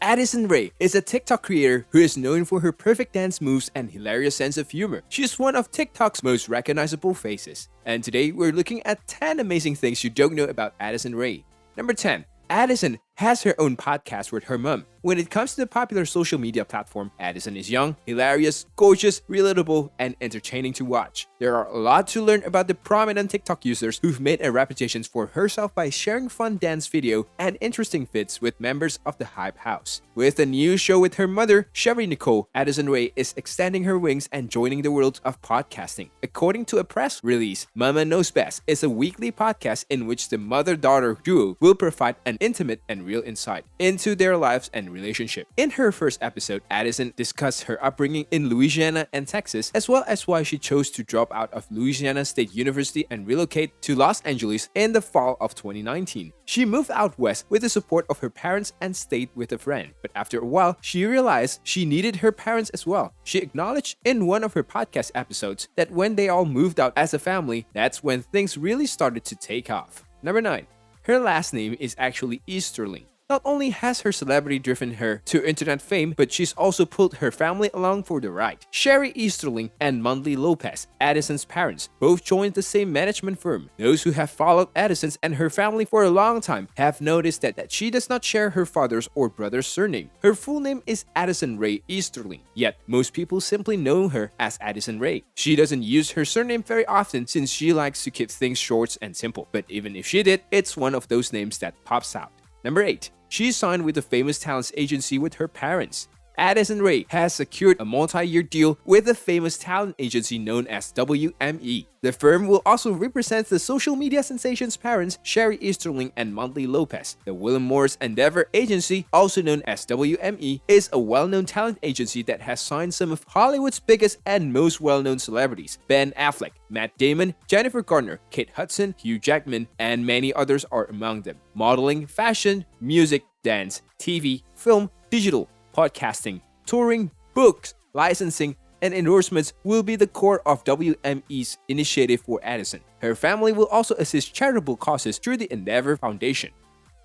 Addison Rae is a TikTok creator who is known for her perfect dance moves and hilarious sense of humor. She is one of TikTok's most recognizable faces. And today we're looking at 10 amazing things you don't know about Addison Rae. Number 10. Addison has her own podcast with her mom. When it comes to the popular social media platform, Addison is young, hilarious, gorgeous, relatable, and entertaining to watch. There are a lot to learn about the prominent TikTok users who've made a reputation for herself by sharing fun dance video and interesting fits with members of the Hype House. With a new show with her mother, Sherry Nicole, Addison Rae is extending her wings and joining the world of podcasting. According to a press release, Mama Knows Best is a weekly podcast in which the mother-daughter duo will provide an intimate and real insight into their lives and relationship. In her first episode, Addison discussed her upbringing in Louisiana and Texas, as well as why she chose to drop out of Louisiana State University and relocate to Los Angeles in the fall of 2019. She moved out west with the support of her parents and stayed with a friend. But after a while, she realized she needed her parents as well. She acknowledged in one of her podcast episodes that when they all moved out as a family, that's when things really started to take off. Number 9. Her last name is actually Easterling. Not only has her celebrity driven her to internet fame, but she's also pulled her family along for the ride. Sherry Easterling and Mondley Lopez, Addison's parents, both joined the same management firm. Those who have followed Addison's and her family for a long time have noticed that she does not share her father's or brother's surname. Her full name is Addison Rae Easterling, yet most people simply know her as Addison Rae. She doesn't use her surname very often since she likes to keep things short and simple, but even if she did, it's one of those names that pops out. Number 8. She signed with a famous talent agency with her parents. Addison Rae has secured a multi-year deal with a famous talent agency known as WME. The firm will also represent the social media sensation's parents, Sherry Easterling and Mondley Lopez. The William Morris Endeavor Agency, also known as WME, is a well-known talent agency that has signed some of Hollywood's biggest and most well-known celebrities. Ben Affleck, Matt Damon, Jennifer Garner, Kate Hudson, Hugh Jackman, and many others are among them. Modeling, fashion, music, dance, TV, film, digital, podcasting, touring, books, licensing, and endorsements will be the core of WME's initiative for Addison. Her family will also assist charitable causes through the Endeavor Foundation.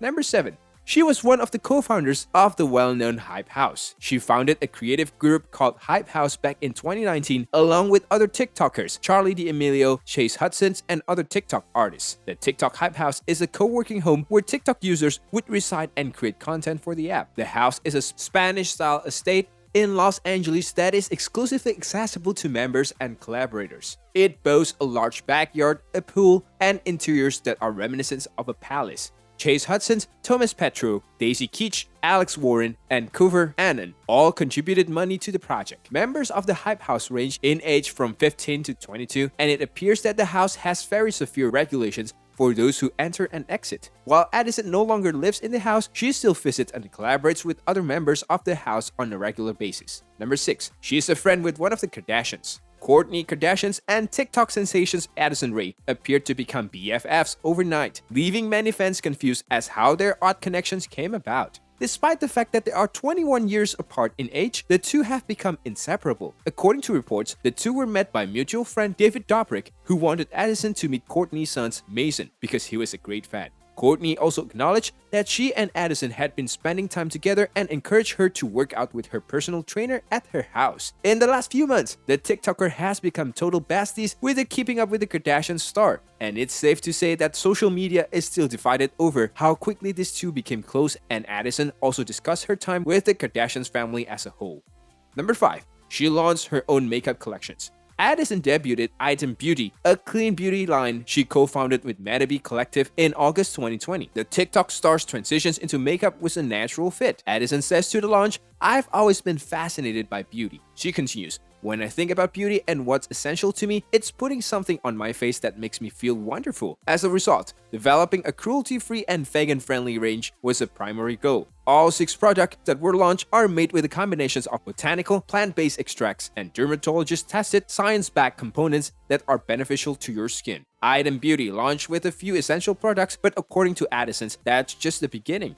Number 7. She was one of the co-founders of the well-known Hype House. She founded a creative group called Hype House back in 2019 along with other TikTokers, Charlie D'Amelio, Chase Hudson, and other TikTok artists. The TikTok Hype House is a co-working home where TikTok users would reside and create content for the app. The house is a Spanish-style estate in Los Angeles that is exclusively accessible to members and collaborators. It boasts a large backyard, a pool, and interiors that are reminiscent of a palace. Chase Hudson, Thomas Petro, Daisy Keach, Alex Warren, and Cooper Annan all contributed money to the project. Members of the Hype House range in age from 15 to 22, and it appears that the house has very severe regulations for those who enter and exit. While Addison no longer lives in the house, she still visits and collaborates with other members of the house on a regular basis. Number 6. She is a friend with one of the Kardashians. Kourtney Kardashian and TikTok sensations Addison Rae appeared to become BFFs overnight, leaving many fans confused as how their odd connections came about. Despite the fact that they are 21 years apart in age, the two have become inseparable. According to reports, the two were met by mutual friend David Dobrik, who wanted Addison to meet Kourtney's son Mason because he was a great fan. Kourtney also acknowledged that she and Addison had been spending time together and encouraged her to work out with her personal trainer at her house. In the last few months, the TikToker has become total besties with the Keeping Up with the Kardashians star, and it's safe to say that social media is still divided over how quickly these two became close, and Addison also discussed her time with the Kardashians family as a whole. Number 5. She launched her own makeup collections. Addison debuted Item Beauty, a clean beauty line she co-founded with Metabe Collective in August 2020. The TikTok star's transitions into makeup was a natural fit. Addison says to the launch, "I've always been fascinated by beauty." She continues, "When I think about beauty and what's essential to me, it's putting something on my face that makes me feel wonderful." As a result, developing a cruelty-free and vegan-friendly range was a primary goal. All 6 products that were launched are made with a combination of botanical, plant-based extracts, and dermatologist-tested, science-backed components that are beneficial to your skin. Item Beauty launched with a few essential products, but according to Addison's, that's just the beginning.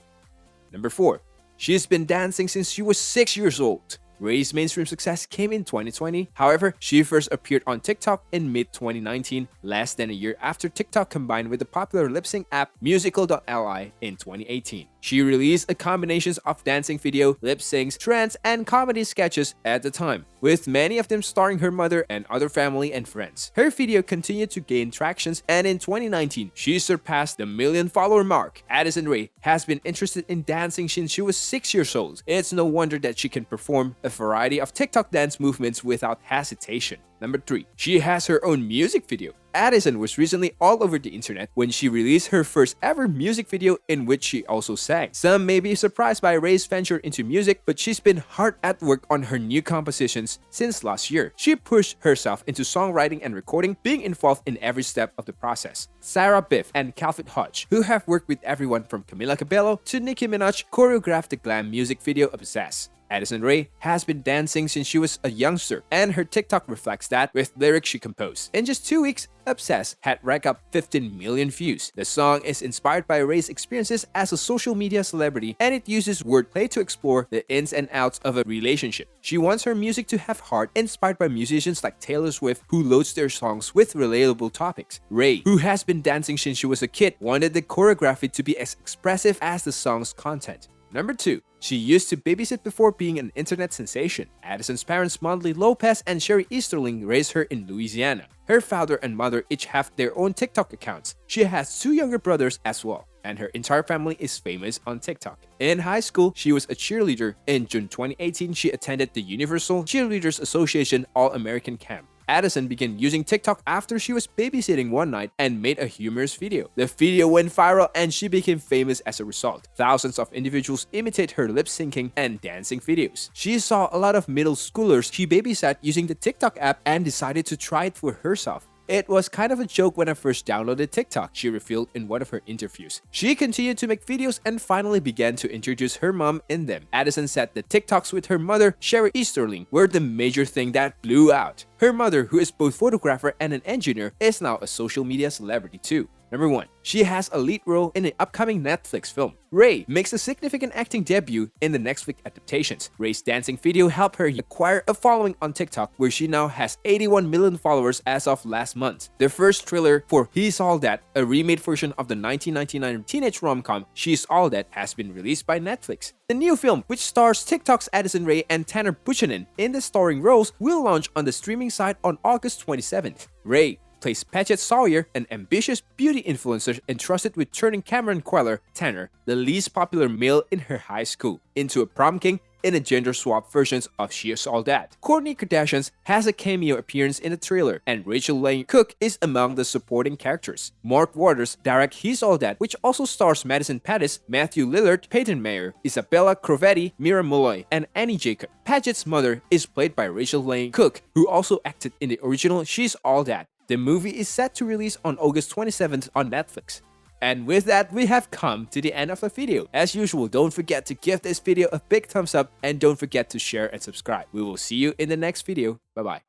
Number 4. She's been dancing since she was 6 years old. Rae's mainstream success came in 2020. However, she first appeared on TikTok in mid-2019, less than a year after TikTok combined with the popular lip-sync app Musical.ly in 2018. She released a combination of dancing video, lip syncs, trance, and comedy sketches at the time, with many of them starring her mother and other family and friends. Her video continued to gain traction, and in 2019, she surpassed the million-follower mark. Addison Rae has been interested in dancing since she was 6 years old. It's no wonder that she can perform a variety of TikTok dance movements without hesitation. Number 3. She has her own music video. Addison was recently all over the internet when she released her first ever music video in which she also sang. Some may be surprised by Rae's venture into music, but she's been hard at work on her new compositions since last year. She pushed herself into songwriting and recording, being involved in every step of the process. Sarah Biff and Calvin Hodge, who have worked with everyone from Camila Cabello to Nicki Minaj, choreographed the glam music video Obsess. Addison Rae has been dancing since she was a youngster, and her TikTok reflects that with lyrics she composed. In just 2 weeks, Obsess had racked up 15 million views. The song is inspired by Rae's experiences as a social media celebrity, and it uses wordplay to explore the ins and outs of a relationship. She wants her music to have heart, inspired by musicians like Taylor Swift, who loads their songs with relatable topics. Rae, who has been dancing since she was a kid, wanted the choreography to be as expressive as the song's content. Number 2. She used to babysit before being an internet sensation. Addison's parents, Mondley Lopez and Sherry Easterling, raised her in Louisiana. Her father and mother each have their own TikTok accounts. She has 2 younger brothers as well, and her entire family is famous on TikTok. In high school, she was a cheerleader. In June 2018, she attended the Universal Cheerleaders Association All-American Camp. Addison began using TikTok after she was babysitting one night and made a humorous video. The video went viral and she became famous as a result. Thousands of individuals imitate her lip-syncing and dancing videos. She saw a lot of middle schoolers she babysat using the TikTok app and decided to try it for herself. It was kind of a joke when I first downloaded TikTok, she revealed in one of her interviews. She continued to make videos and finally began to introduce her mom in them. Addison said the TikToks with her mother, Sherry Easterling, were the major thing that blew out. Her mother, who is both photographer and an engineer, is now a social media celebrity too. Number 1. She has a lead role in an upcoming Netflix film. Rae makes a significant acting debut in the Netflix adaptations. Rae's dancing video helped her acquire a following on TikTok, where she now has 81 million followers as of last month. The first trailer for He's All That, a remade version of the 1999 teenage rom-com She's All That, has been released by Netflix. The new film, which stars TikTok's Addison Rae and Tanner Buchanan in the starring roles, will launch on the streaming site on August 27th. Rae plays Paget Sawyer, an ambitious beauty influencer entrusted with turning Cameron Queller, Tanner, the least popular male in her high school, into a prom king in a gender-swapped versions of She's All That. Kourtney Kardashian has a cameo appearance in the trailer, and Rachel Lane Cook is among the supporting characters. Mark Waters directs He's All That, which also stars Madison Pattis, Matthew Lillard, Peyton Mayer, Isabella Crovetti, Mira Molloy, and Annie Jacob. Paget's mother is played by Rachel Lane Cook, who also acted in the original She's All That. The movie is set to release on August 27th on Netflix. And with that, we have come to the end of the video. As usual, don't forget to give this video a big thumbs up and don't forget to share and subscribe. We will see you in the next video. Bye bye.